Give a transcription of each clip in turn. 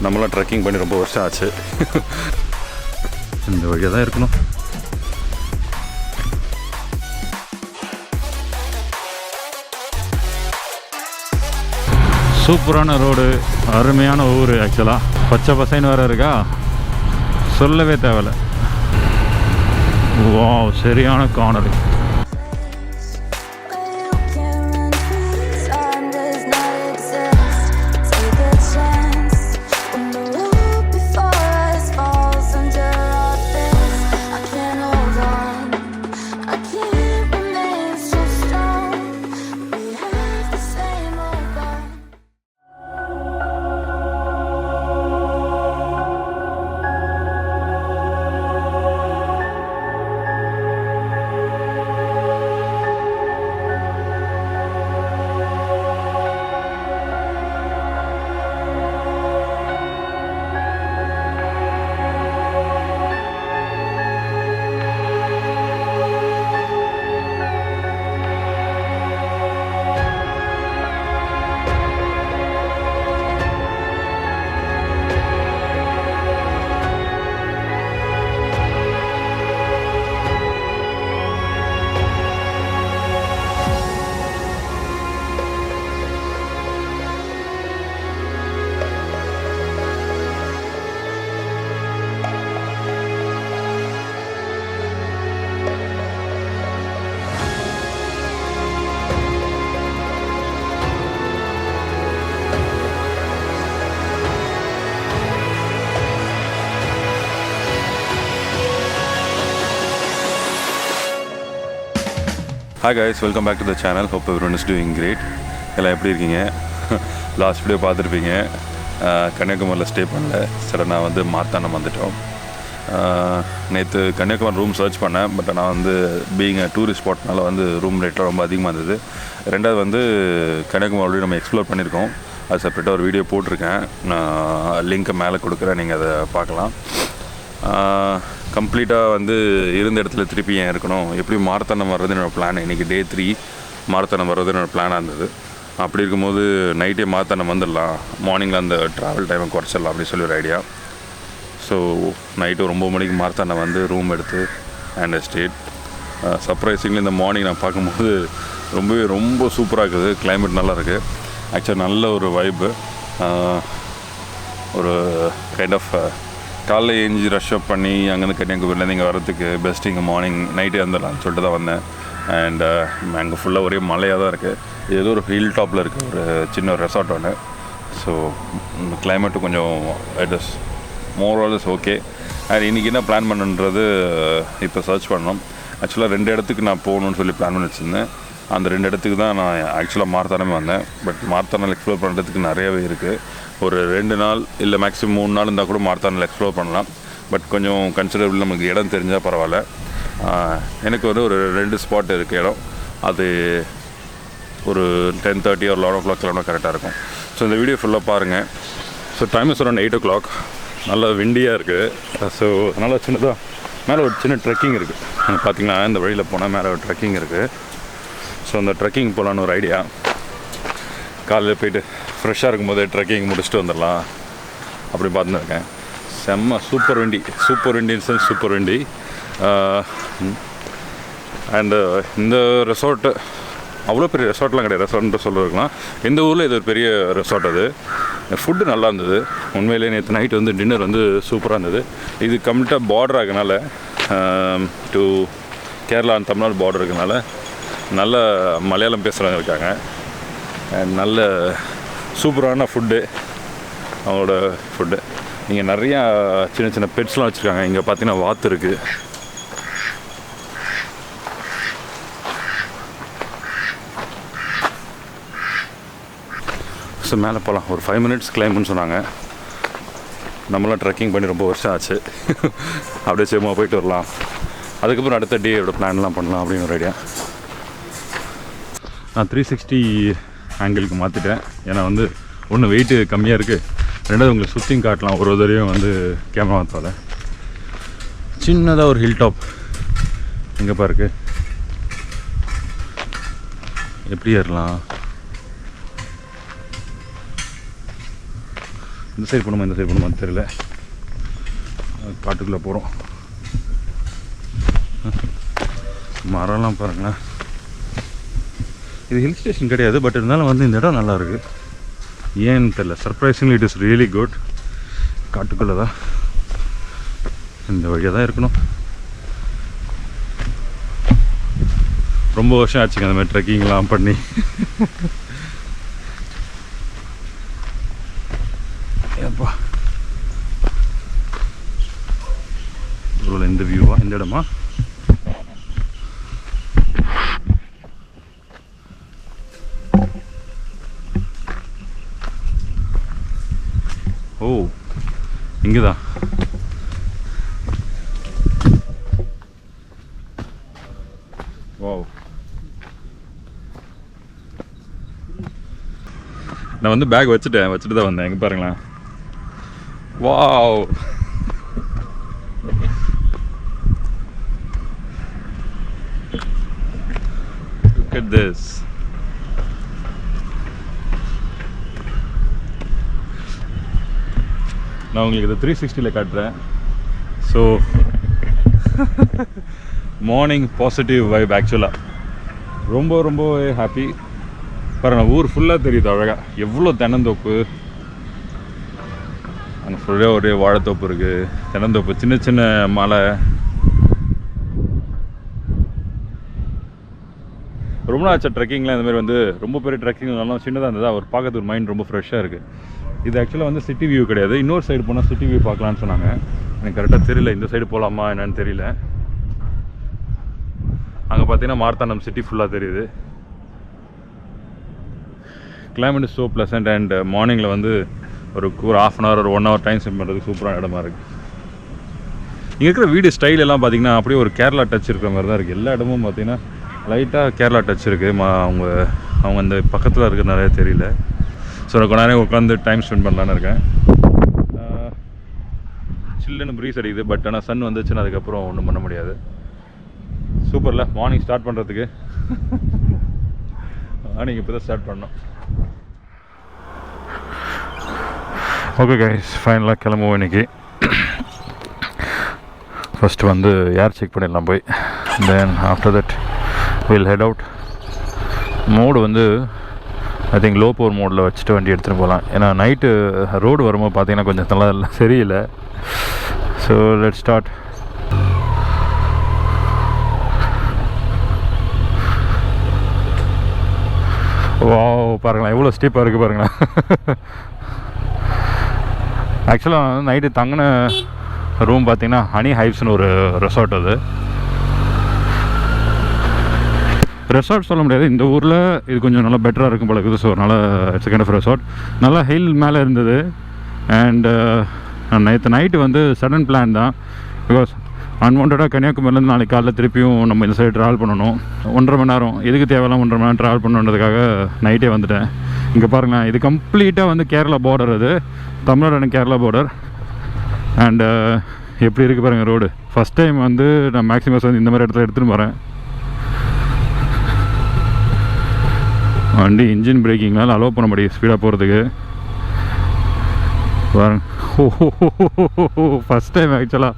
நம்மளாம் ட்ரெக்கிங் பண்ணி ரொம்ப வருஷம் ஆச்சு. இந்த வழியாக தான் இருக்கணும். சூப்பரான ரோடு, அருமையான ஊர். ஆக்சுவலாக பச்சை பசைன்னு வேறு இருக்கா, சொல்லவே தேவையில்லை. வாவ், சரியான காணொலி. Hi guys, welcome back to the channel. Hope everyone is doing great. எல்லாம் எப்படி இருக்கீங்க? லாஸ்ட் வீடியோ பார்த்துருப்பீங்க. கன்னியாகுமரியில் ஸ்டே பண்ணல, சடனாக வந்து மார்த்தாண்டம் வந்துட்டோம். நேற்று கன்னியாகுமரி ரூம் சர்ச் பண்ணேன், பட் நான் வந்து பீயிங் டூரிஸ்ட் ஸ்பாட்னால வந்து ரூம் ரேட்லாம் ரொம்ப அதிகமாக இருந்தது. ரெண்டாவது வந்து கன்னியாகுமரி நம்ம எக்ஸ்ப்ளோர் பண்ணியிருக்கோம், அது செப்பரேட்டாக ஒரு வீடியோ போட்டிருக்கேன், நான் லிங்க்கை மேலே கொடுக்குறேன், நீங்கள் அதை பார்க்கலாம். கம்ப்ளீட்டாக வந்து இருந்த இடத்துல திருப்பி ஏன் இருக்கணும், எப்படி மாரத்தாண்டம் வர்றது என்னோடய பிளான். இன்றைக்கி டே 3 மாரத்தாண்டம் வர்றது என்னோடய பிளானாக இருந்தது. அப்படி இருக்கும்போது நைட்டே மாரத்தாண்டம் வந்துடலாம், மார்னிங்கில் அந்த ட்ராவல் டைமை குறைச்சிடலாம் அப்படின்னு சொல்லி ஒரு ஐடியா. ஸோ நைட்டு 9 மணிக்கு மாரத்தாண்டம் வந்து ரூம் எடுத்து அண்ட் ஸ்டேட். சர்ப்ரைசிங்லி இந்த மார்னிங் நான் பார்க்கும்போது ரொம்ப சூப்பராக இருக்குது. கிளைமேட் நல்லா இருக்குது. ஆக்சுவலாக நல்ல ஒரு வைப்பு, ஒரு கைண்ட் ஆஃப் காலைல ஏஞ்சி ரஷ் அப் பண்ணி அங்கேருந்து கன்னியாகுமரியிலேருந்து இங்கே வரதுக்கு பெஸ்ட் இங்கே மார்னிங் நைட்டே வந்துடலாம்னு சொல்லிட்டு தான் வந்தேன். அண்ட் அங்கே ஃபுல்லாக ஒரே மலையாக தான் இருக்குது. ஏதோ ஒரு ஹில் டாப்பில் இருக்குது ஒரு சின்ன ஒரு ரெசார்ட் ஒன்று. ஸோ இந்த கிளைமேட்டு கொஞ்சம் it is more all is okay. And இன்றைக்கி என்ன பிளான் பண்ணுன்றது இப்போ சர்ச் பண்ணோம். ஆக்சுவலாக 2 இடத்துக்கு நான் போகணுன்னு சொல்லி பிளான் பண்ணி வச்சுருந்தேன். அந்த 2 இடத்துக்கு தான் நான் ஆக்சுவலாக மாரத்தாண்டமே வந்தேன். பட் மாரத்தாண்டம் எக்ஸ்ப்ளோர் பண்ணுறதுக்கு நிறையவே இருக்குது. ஒரு 2 நாள் இல்லை மேக்ஸிமம் 3 நாள் இருந்தால் கூட மாரத்தாண்டில் எக்ஸ்ப்ளோர் பண்ணலாம். பட் கொஞ்சம் கன்சிடரபிள் நமக்கு இடம் தெரிஞ்சால் பரவாயில்ல. எனக்கு வந்து ஒரு 2 ஸ்பாட் இருக்குது இடம். அது ஒரு 10:30 ஒரு 11 o'clock கிளம்புனா கரெக்டாக இருக்கும். ஸோ இந்த வீடியோ ஃபுல்லாக பாருங்கள். So time is around 8 o'clock. நல்லா விண்டியாக இருக்குது. ஸோ அதனால் சின்னதாக மேலே ஒரு சின்ன ட்ரெக்கிங் இருக்குது. பார்த்திங்கன்னா இந்த வழியில் போனால் மேலே ஒரு ட்ரெக்கிங் இருக்குது. ஸோ அந்த ட்ரெக்கிங் போகலான்னு ஒரு ஐடியா. காலையில் போய்ட்டு ஃப்ரெஷ்ஷாக இருக்கும்போது ட்ரெக்கிங் முடிச்சுட்டு வந்துடலாம் அப்படி பார்த்துன்னு இருக்கேன். செம்ம super windy super windy. And இந்த ரெசார்ட்டு அவ்வளோ பெரிய ரெசார்ட்லாம் கிடையாது. ரெசார்ட்ன்ட்டு சொல்லிருக்கலாம், இந்த ஊரில் இது ஒரு பெரிய ரெசார்ட். அது ஃபுட்டு நல்லா இருந்தது உண்மையிலே. நேற்று நைட் வந்து டின்னர் வந்து சூப்பராக இருந்தது. இது கம்ப்ளீட்டாக பார்டர் ஆகனால to Kerala and Tamil Nadu border இருக்கனால நல்ல மலையாளம் பேசுகிறவங்க இருக்காங்க. நல்ல சூப்பரான ஃபுட்டு, அவங்களோட ஃபுட்டு. இங்கே நிறையா சின்ன பெட்ஸ்லாம் வச்சுருக்காங்க. இங்கே பார்த்தீங்கன்னா வாத்து இருக்குது. ஸோ மேலே போகலாம். ஒரு 5 minutes கிளைம்னு சொன்னாங்க. நம்மளாம் ட்ரெக்கிங் பண்ணி ரொம்ப வருஷம் ஆச்சு. அப்படியே சேமாக போயிட்டு வரலாம். அதுக்கப்புறம் அடுத்த டேயோட பிளான்லாம் பண்ணலாம் அப்படின்னு ஒரு ஐடியா. நான் 360 ஆங்கிளுக்கு மாற்றிட்டேன். ஏன்னா வந்து ஒன்று வெயிட்டு கம்மியாக இருக்குது, ரெண்டாவது உங்களுக்கு சுற்றியும் காட்டலாம். ஒரு தடவையும் வந்து கேமரா மாற்றால. சின்னதாக ஒரு ஹில் டாப் எங்கேப்பா இருக்குது. எப்படி ஏறலாம்? இந்த சைடு போகணுமா இந்த சைடு போகணுமா தெரியல. காட்டுக்குள்ளே போகிறோம். மரம்லாம் பாருங்களேன். இது ஹில் ஸ்டேஷன் கிடையாது, பட் இருந்தாலும் வந்து இந்த இடம் நல்லாயிருக்கு. ஏன்னு தெரியல, surprisingly it is really good. காட்டுக்குள்ளே தான் இந்த வழியாக தான் இருக்கணும். ரொம்ப வருஷம் ஆச்சுங்க அந்த மாதிரி ட்ரெக்கிங்லாம் பண்ணி. ஏப்பா இவ்வளோ இந்த வியூவா, இந்த இடமா? ஓ இங்கே தான். வாவ், நான் வந்து பேக் வச்சுட்டு தான் வந்தேன். எங்கே பாருங்களேன். Wow, look at this. நான் உங்களுக்கு இதை 360ல் காட்டுறேன். So morning positive vibe. ஆக்சுவலாக ரொம்பவே ஹாப்பி. பாருங்க, ஊர் ஃபுல்லாக தெரியுது அழகாக. எவ்வளோ தென்னந்தோப்பு, அங்கே ஃபுல்லாக ஒரே வாழைத்தோப்பு இருக்குது, தென்னந்தோப்பு, சின்ன சின்ன மலை. ரொம்ப நாள் ஆச்சு ட்ரெக்கிங்லாம். இந்தமாதிரி வந்து ரொம்ப பெரிய ட்ரெக்கிங்லாம் சின்னதாக இருந்தது. அவர் பார்க்கறது ஒரு மைண்ட் ரொம்ப ஃப்ரெஷ்ஷாக இருக்குது. இது ஆக்சுவலாக வந்து சிட்டி வியூ கிடையாது. இன்னொரு சைடு போனால் சிட்டி வியூ பார்க்கலான்னு சொன்னாங்க. எனக்கு கரெக்டாக தெரியல இந்த சைடு போகலாமா என்னன்னு தெரியல. அங்கே பார்த்தீங்கன்னா மார்த்தாண்டம் சிட்டி ஃபுல்லாக தெரியுது. Climate is so pleasant. And மார்னிங்கில் வந்து ஒரு 1/2 hour ஒரு 1 hour டைம் ஸ்பெண்ட் பண்ணுறதுக்கு சூப்பரான இடமா இருக்குது. இங்கே இருக்கிற வீடு ஸ்டைல் எல்லாம் பார்த்தீங்கன்னா அப்படியே ஒரு கேரளா டச் இருக்கிற மாதிரி தான் இருக்குது. எல்லா இடமும் பார்த்தீங்கன்னா லைட்டாக கேரளா டச் இருக்குது. அவங்க அந்த பக்கத்தில் இருக்கிற நிறைய தெரியல. ஸோ நான் கொஞ்ச நேரம் உட்காந்து டைம் ஸ்பெண்ட் பண்ணலான்னு இருக்கேன். சில்லுன்னு ப்ரீஸ் அடிக்குது. பட் ஆனால் சன் வந்துச்சுன்னா அதுக்கப்புறம் ஒன்றும் பண்ண முடியாது. சூப்பரில் மார்னிங் ஸ்டார்ட் பண்ணுறதுக்கு. மார்னிங் இப்போ தான் ஸ்டார்ட் பண்ணோம். ஓகே கைஸ், ஃபைனலாக கிளம்புவோம் இன்றைக்கி. ஃபஸ்ட்டு வந்து ஏர் செக் பண்ணிடலாம் போய். Then after that will head out. Mode வந்து ஐ திங்க் லோ பவர் மோடில் வச்சுட்டு வண்டி எடுத்துகிட்டு போகலாம். ஏன்னா நைட்டு ரோடு வரும்போது பார்த்தீங்கன்னா கொஞ்சம் நல்லா இல்லை, சரியில்லை. So let start. வா பாருங்களேன், எவ்வளோ ஸ்டீப்பாக இருக்குது பாருங்களேன். ஆக்சுவலாக நைட்டு தங்கின ரூம் பார்த்தீங்கன்னா ஹனி ஹைவ்ஸ்னு ஒரு ரெசார்ட். அது ரெசார்ட் சொல்ல முடியாது, இந்த ஊரில் இது கொஞ்சம் நல்லா பெட்டராக இருக்கும் போல இருக்குது. ஸோ நல்லா இட்ஸ் கைண்ட் ஆஃப் ரெசார்ட். நல்லா ஹில் மேலே இருந்தது. அண்டு நேற்று நைட்டு வந்து சடன் பிளான் தான். பிகாஸ் அன்வான்டாக கன்னியாகுமரிலேருந்து நாளைக்கு காலையில் திருப்பியும் நம்ம இந்த சைடு ட்ராவல் பண்ணணும். 1.5 மணி நேரம், எதுக்கு தேவையில்லாம் 1.5 மணி நேரம் ட்ராவல் பண்ணணுன்றதுக்காக நைட்டே வந்துட்டேன். இங்கே பாருங்களேன், இது கம்ப்ளீட்டாக வந்து கேரளா பார்டர். அது Tamil Nadu and Kerala border. And எப்படி இருக்குது பாருங்கள் ரோடு. ஃபஸ்ட் டைம் வந்து நான் மேக்ஸிமம் வந்து இந்த மாதிரி இடத்துல எடுத்துகிட்டு போகிறேன். வண்டி இன்ஜின் பிரேக்கிங்னால அலோவ் பண்ண முடியும் ஸ்பீடாக போகிறதுக்கு. பாருங்க, ஃபஸ்ட் டைம் ஆக்சுவலாக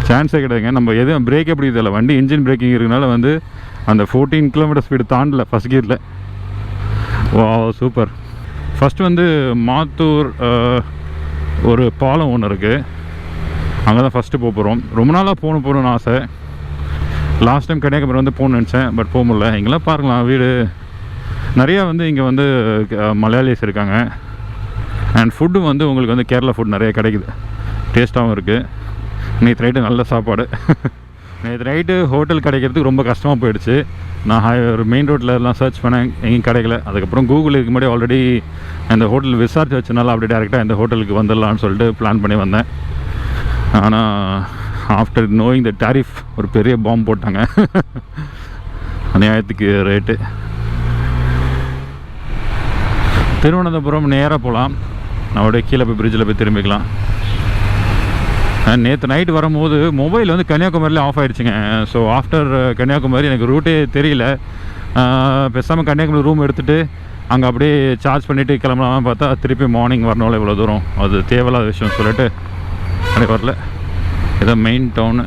சான்ஸே கிடையாதுங்க. நம்ம எதுவும் பிரேக் எப்படி தெரியல, வண்டி இன்ஜின் பிரேக்கிங் இருக்கனால வந்து அந்த 14 கிலோமீட்டர் ஸ்பீடு தாண்டல ஃபஸ்ட் கியரில். வா சூப்பர். ஃபஸ்ட்டு வந்து மாத்தூர் ஒரு பாலம் ஒன்று இருக்குது, அங்கே தான் ஃபஸ்ட்டு போக போகிறோம். ரொம்ப நாளாக போகணுன்னு ஆசை. லாஸ்ட் டைம் கன்னியாகுமரி வந்து போகணுன்னு நினச்சேன், பட் போக முடியல. இங்கெல்லாம் பாருங்களேன் வீடு நிறையா வந்து இங்கே வந்து மலையாளிஸ் இருக்காங்க. அண்ட் ஃபுட்டும் வந்து உங்களுக்கு வந்து கேரளா ஃபுட் நிறைய கிடைக்குது, டேஸ்ட்டாகவும் இருக்குது. நேற்று நைட்டு நல்ல சாப்பாடு. நேற்று நைட்டு ஹோட்டல் கிடைக்கிறதுக்கு ரொம்ப கஷ்டமாக போயிடுச்சு. நான் ஒரு மெயின் ரோட்டில் எல்லாம் சர்ச் பண்ணேன், எங்கேயும் கிடைக்கல. அதுக்கப்புறம் கூகுள் இதுக்கு முன்னாடி ஆல்ரெடி அந்த ஹோட்டல் விசாரிச்சு வச்சனால அப்படி டேரெக்டாக இந்த ஹோட்டலுக்கு வந்துடலான்னு சொல்லிட்டு பிளான் பண்ணி வந்தேன். ஆனால் ஆஃப்டர் நோயிங் த டாரிஃப் ஒரு பெரிய பாம்பு போட்டாங்க. அநியாயத்துக்கு ரேட்டு. திருவனந்தபுரம் நேராக போகலாம், நான் அப்படியே கீழே போய் பிரிட்ஜில் போய் திரும்பிக்கலாம். நேற்று நைட்டு வரும்போது மொபைல் வந்து கன்னியாகுமரியில் ஆஃப் ஆகிடுச்சிங்க. ஸோ ஆஃப்டர் கன்னியாகுமரி எனக்கு ரூட்டே தெரியல. பேசாமல் கன்னியாகுமரி ரூம் எடுத்துகிட்டு அங்கே அப்படியே சார்ஜ் பண்ணிவிட்டு கிளம்பலாம்னு பார்த்தா திருப்பி மார்னிங் வரணும்ல இவ்வளோ தூரம். அது தேவையில்லாத விஷயம் சொல்லிட்டு அப்படி வரல. இதான் மெயின் டவுனு.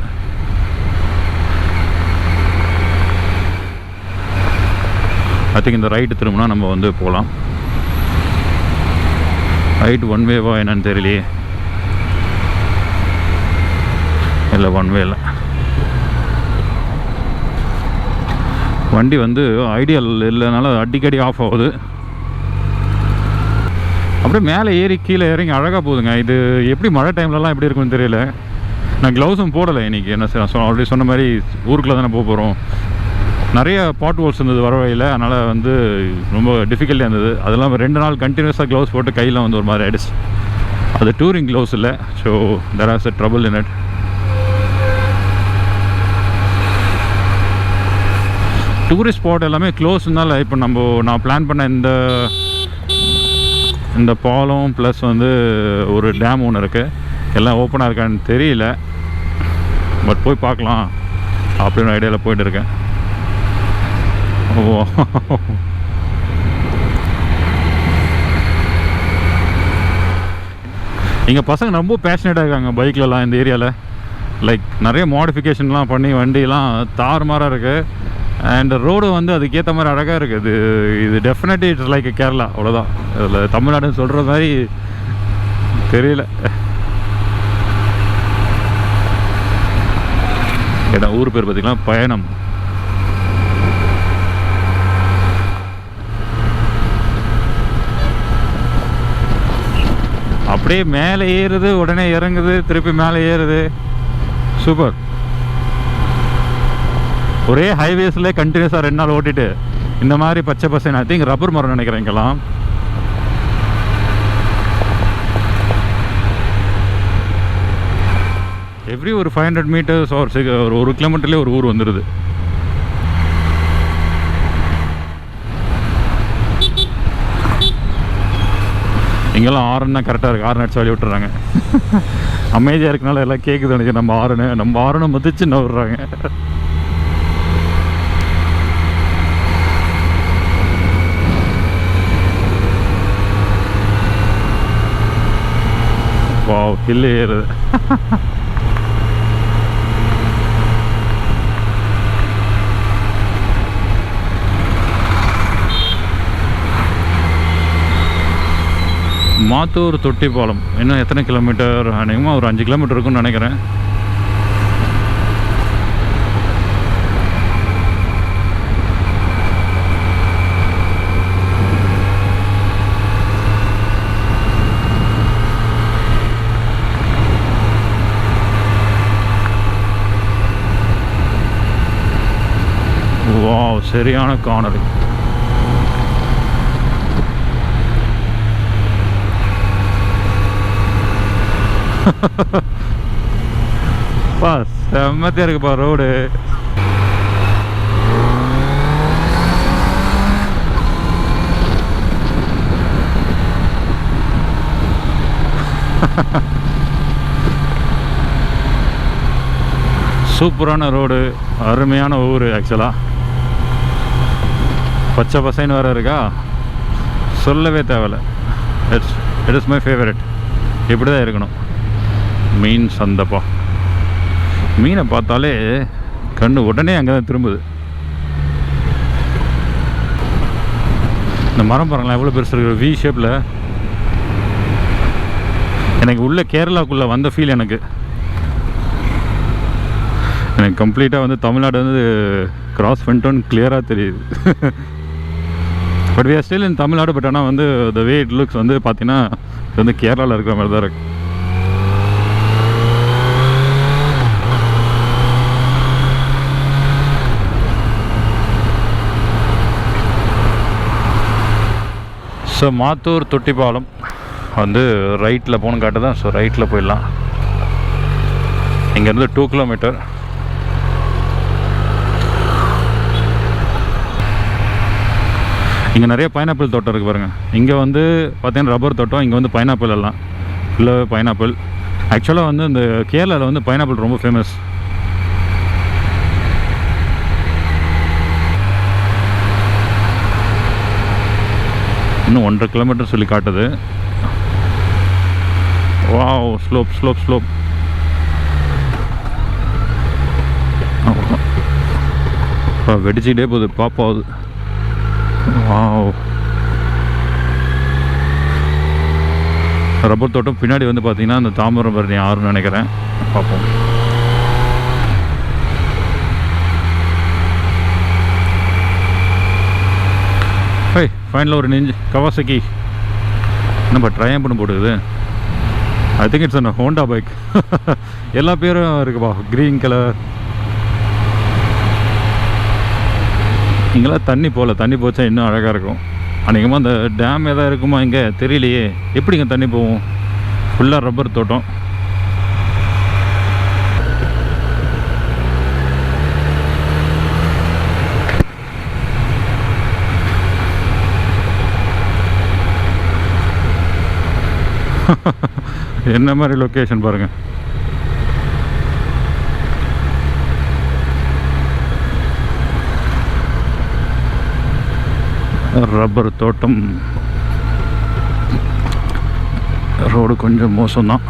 ஐ திங்க் இந்த ரைட்டு திரும்பினா நம்ம வந்து போகலாம். ரைட் ஒன் வேவா என்னன்னு தெரியலையே. இல்லை ஒன் வே இல்லை. வண்டி வந்து ஐடியல் இல்லைனால அடிக்கடி ஆஃப் ஆகுது. அப்படியே மேலே ஏறி கீழே இறங்கி அழகாக போகுதுங்க. இது எப்படி மழை டைம்லலாம் எப்படி இருக்குன்னு தெரியல. நான் க்ளவுஸும் போடலை இன்றைக்கி. என்ன ஆல்ரெடி சொன்ன மாதிரி ஊருக்குள்ளே தானே போகிறோம். நிறைய பாட் ஹோல்ஸ் இருந்தது வர வழியில். அதனால் வந்து ரொம்ப டிஃபிகல்ட்டியாக இருந்தது. அதெல்லாம் 2 நாள் கண்டினியூஸாக க்ளவுஸ் போட்டு கையில் வந்து ஒரு மாதிரி ஆகிடுச்சு. அது டூரிங் க்ளவுஸ் இல்லை. So there was a trouble in it. Tourist spot எல்லாமே க்ளோஸ்னால இப்போ நான் பிளான் பண்ண இந்த பாலம் ப்ளஸ் வந்து ஒரு டேம் ஒன்று இருக்குது. எல்லாம் ஓப்பனாக இருக்கான்னு தெரியல. பட் போய் பார்க்கலாம் அப்படின்னு ஐடியாவில் போயிட்டு இருக்கேன். ஓ, இங்கே பசங்க ரொம்ப பேஷனேட்டாக இருக்காங்க பைக்லலாம் இந்த ஏரியாவில். லைக் நிறைய மாடிஃபிகேஷன்லாம் பண்ணி வண்டியெலாம் தாறுமாறாக இருக்குது. அண்ட் ரோடு வந்து அதுக்கேற்ற மாதிரி அழகாக இருக்குது. இது டெஃபினெட்லி இட்ஸ் லைக் கேரளா, அவ்வளோதான். இதில் தமிழ்நாடுன்னு சொல்கிற மாதிரி தெரியல. ஏன்னா ஊர் பேர் பார்த்திங்கன்னா பயணம். அப்படியே மேலே ஏறுது, உடனே இறங்குது, திருப்பி மேலே ஏறுது. சூப்பர். ஒரே ஹைவேஸில் கண்டினியூஸாக 2 நாள் ஓட்டிட்டு இந்த மாதிரி பச்சை பசங்க. ஐ திங்க் ரப்பர் மரம் நினைக்கிறேன் இங்கெல்லாம். எவ்ரி ஒரு 500 மீட்டர்ஸ் ஒரு 1 கிலோமீட்டர்லேயே ஒரு ஊர் வந்துடுது. இங்கெல்லாம் ஆறுன்னா கரெக்டாக இருக்குது. ஆறு அடிச்சு வழி விட்டுறாங்க. அமைதியாக இருக்கனால எல்லாம் கேட்குது எனக்கு. நம்ம ஆறுன்னு மதிச்சு நவுறாங்க. வாவ், ஹில் ஏறுது. மாத்தூர்-தொட்டிப்பாலம் இன்னும் எத்தனை கிலோமீட்டர்? அநேகமாக ஒரு 5 கிலோமீட்டர் இருக்குன்னு நினைக்கிறேன். வாவ், சரியான கார்னர். பா செம்மத்தியா இருக்குப்பா ரோடு. சூப்பரான ரோடு, அருமையான ஊர். ஆக்சுவலாக பச்சை பசைன்னு வேறு இருக்கா, சொல்லவே தேவையில்லை. It is my favourite. இப்படி தான் இருக்கணும். மீன் சந்தைப்பா. மீனை பார்த்தாலே கண்ணு உடனே அங்கே தான் திரும்புது. இந்த மரம் பாருங்களேன் எவ்வளோ பெருசு இருக்குது, வி ஷேப்பில். எனக்கு உள்ள கேரளாக்குள்ளே வந்த ஃபீல் எனக்கு கம்ப்ளீட்டாக வந்து தமிழ்நாடு வந்து கிராஸ் பண்ணிட்டோன்னு கிளியராக தெரியுது. But we are still in Tamil Nadu. But ஆனால் வந்து த வே இட் லுக்ஸ் வந்து பார்த்தீங்கன்னா இது வந்து கேரளாவில் இருக்கிற மாதிரி தான் இருக்குது. ஸோ மாத்தூர்-தொட்டிப்பாலம் வந்து ரைட்டில் போகணும் காட்டு தான். ஸோ ரைட்டில் போயிடலாம். இங்கேருந்து 2 கிலோமீட்டர். இங்கே நிறைய பைனாப்பிள் தோட்டம் இருக்குது பாருங்கள். இங்கே வந்து பார்த்தீங்கன்னா ரப்பர் தோட்டம், இங்கே வந்து பைனாப்பிள் எல்லாம் ஃபுல்லாகவே பைனாப்பிள். ஆக்சுவலாக வந்து இந்த கேரளாவில் வந்து பைனாப்பிள் ரொம்ப ஃபேமஸ். இன்னும் 1.5 கிலோமீட்டர் சொல்லி காட்டுது. Wow, slope slope slope. வெடிச்சுக்கிட்டே போகுது, பாப்பாவது. வாவ், ரப்பர் தோட்டம். பின்னாடி வந்து பார்த்தீங்கன்னா அந்த தாமிரபரணி ஆறுன்னு நினைக்கிறேன். பார்ப்போம். ஃபைனலாக ஒரு நெஞ்சு கவாசகி நம்ம ட்ரையம் பண்ண போட்டுக்குது. I think it's an Honda bike. எல்லா பேரும் இருக்குப்பா, க்ரீன் கலர். இங்கெல்லாம் தண்ணி போகல, தண்ணி போச்சா இன்னும் அழகாக இருக்கும். அன்றைக்குமா அந்த டேம் எதாவது இருக்குமா இங்கே தெரியலையே. எப்படிங்க தண்ணி போகும்? ஃபுல்லாக ரப்பர் தோட்டம். என்ன மாதிரி லொக்கேஷன் பாருங்கள். ரப்பர் தோட்டம். ரோடு கொஞ்சம் மோசம்தான்.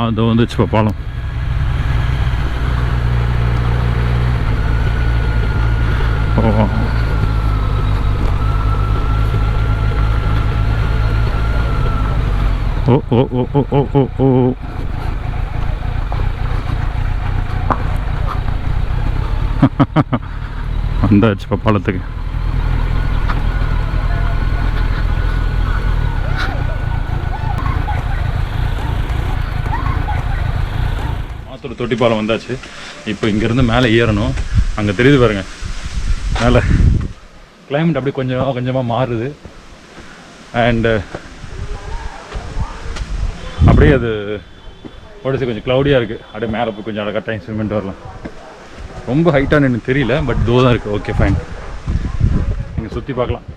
அது வந்துச்சு இப்போ பாலம். ஓ ஓ ஓ ஓ ஓ ஓ ஓ வந்தாச்சு இப்போ பாலத்துக்கு. தொட்டிப்பாலம் வந்தாச்சு. இப்போ இங்கேருந்து மேலே ஏறணும். அங்கே தெரியுது பாருங்க, மேலே கிளைமேட் அப்படியே கொஞ்சம் கொஞ்சமாக மாறுது. அண்டு அப்படியே அது உடச்சி கொஞ்சம் க்ளவுடியாக இருக்குது. அப்படியே மேலே போய் கொஞ்சம் அழகாக டைம் ஸ்பெண்ட் வரலாம். ரொம்ப ஹைட்டானு எனக்கு தெரியல, பட் தோ தான் இருக்குது. ஓகே ஃபைன், நீங்கள் சுற்றி பார்க்கலாம்.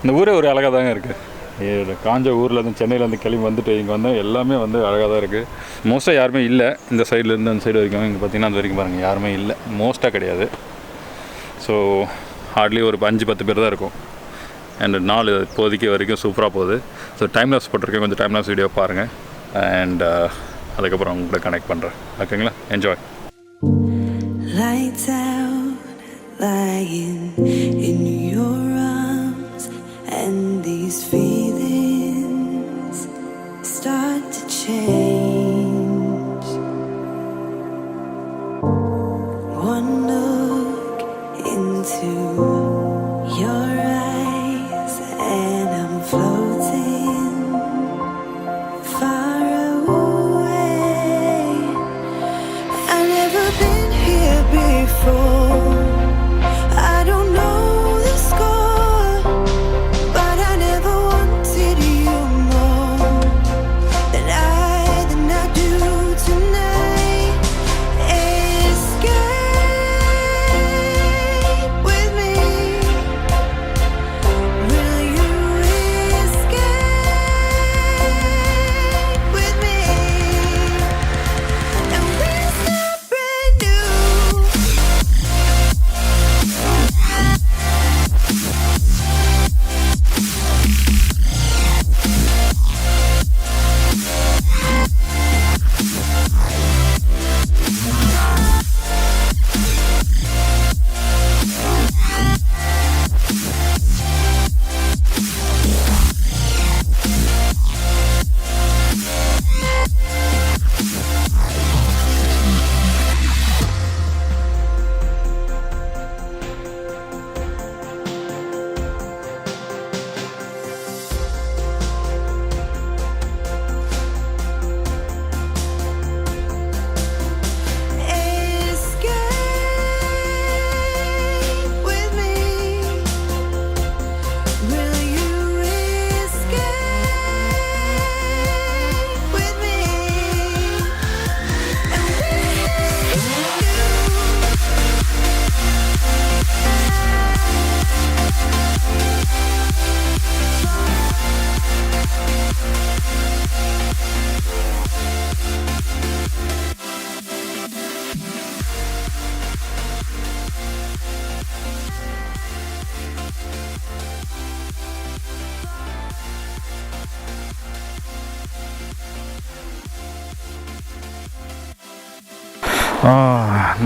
இந்த ஊரே ஒரு அழகாக தாங்க இருக்குது. காஞ்ச ஊர்லேருந்து சென்னையிலேருந்து கிளம்பி வந்துட்டு இங்கே வந்தால் எல்லாமே வந்து அழகாக தான் இருக்குது. மோஸ்ட்டாக யாருமே இல்லை இந்த சைட்லேருந்து அந்த சைடு வரைக்கும். இங்கே பார்த்தீங்கன்னா அந்த வரைக்கும் பாருங்கள், யாருமே இல்லை, மோஸ்ட்டாக கிடையாது. ஸோ ஹார்ட்லி ஒரு 5-10 பேர் தான் இருக்கும். அண்ட் நாலு இப்போதைக்கு வரைக்கும் சூப்பராக போகுது. ஸோ டைம் லாப்ஸ் போட்டிருக்கேன், கொஞ்சம் டைம் லாப்ஸ் வீடியோ பாருங்கள். அண்ட் அதுக்கப்புறம் அவங்க கூட கனெக்ட் பண்ணுறேன். ஓகேங்களா, enjoy. Lights out, lying in your arms, and these feelings start to change. One look into your eyes and I'm floating far away. I've never been here before. I don't know the score, but I never wanted you more than I do tonight. Escape with me. Will you escape?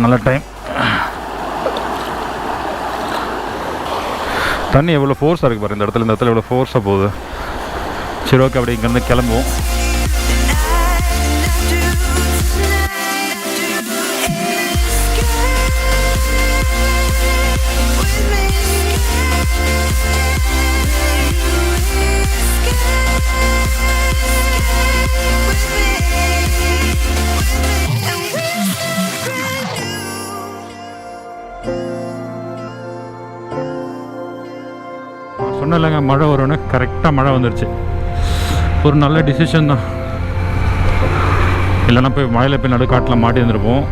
நல்ல time. தண்ணி எவ்வளோ ஃபோர்ஸாக இருக்குது பாரு, இந்த இடத்துல எவ்வளோ ஃபோர்ஸாக போகுது. சரி ஓகே, அப்படி இங்கேருந்து கிளம்புவோம். சொன்ன இல்லைங்க மழை வரும்னு, கரெக்டாக மழை வந்துருச்சு. ஒரு நல்ல டிசிஷன் தான், இல்லைன்னா போய் மழையில் போய் நடுக்காட்டில் மாட்டி வந்துருப்போம்.